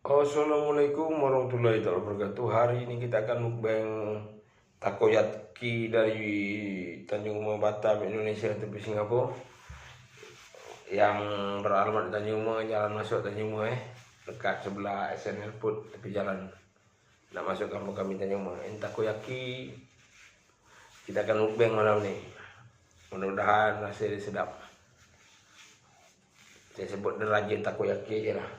Assalamualaikum warahmatullahi wabarakatuh. Hari ini kita akan mukbang takoyaki dari Tanjung Uma Batam, Indonesia, tepi Singapura, yang beralamat di Tanjung Uma, jalan masuk Tanjung Uma, dekat sebelah SNL Food, tepi jalan nak masuk kampung kami Tanjung Uma. Ini takoyaki kita akan mukbang malam ni. Mudah-mudahan hasilnya sedap. Saya sebut derajat takoyaki je lah.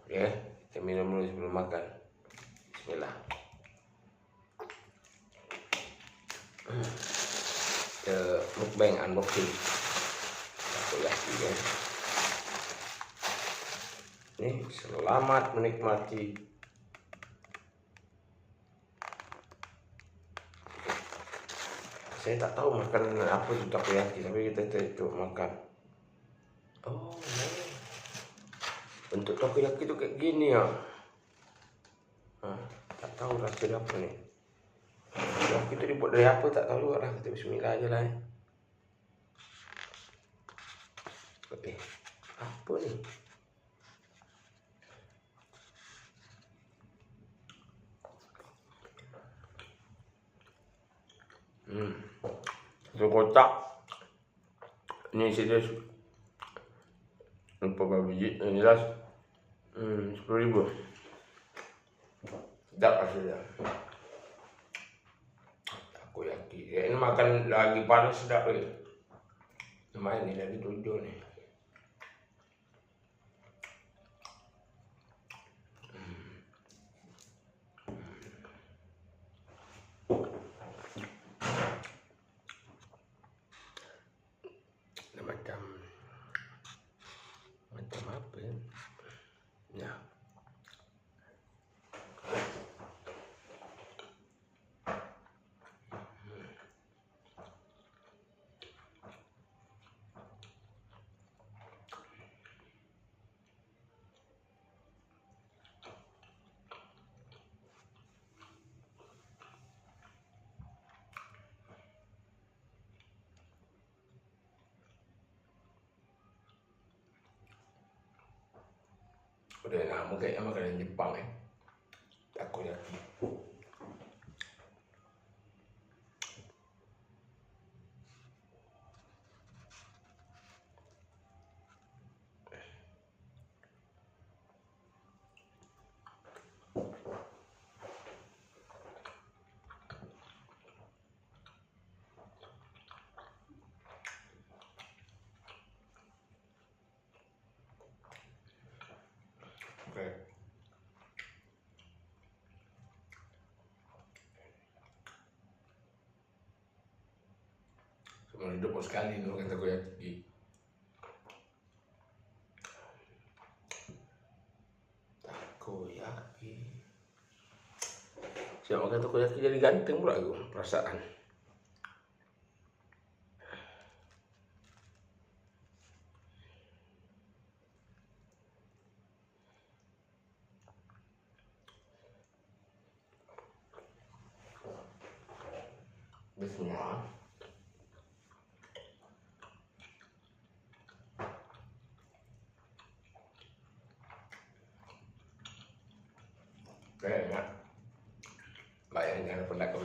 Ya, kita minum dulu sebelum makan. Bismillah. Kita mukbang unboxing takoyaki ya. Nih, selamat menikmati. Saya tak tahu makan apa itu takoyaki, tapi kita coba makan. Oh, bentuk takoyaki itu kayak gini ya. Tak tahu rasa apa nih. Takoyaki itu dibuat dari apa tak tahu juga lah. Kita bismillah aja lah. Oke, apa nih? Satu kotak. Ini isinya berapa biji? Yang jelas 10.000. Sedap hasilnya. Takoyaki. Ya, ini makan lagi panas sedap lagi. Lumayan nih, lagi 7 nih. Macam apa ya? Ya. Udah lama kayaknya makanan Jepang ya. Takoyaki. Oke. Seumur hidup sekali nih makan takoyaki. Takoyaki. Siap makan takoyaki jadi ganteng pula aku perasaan. Bismillah. Kayaknya bayarnya ada pendak kau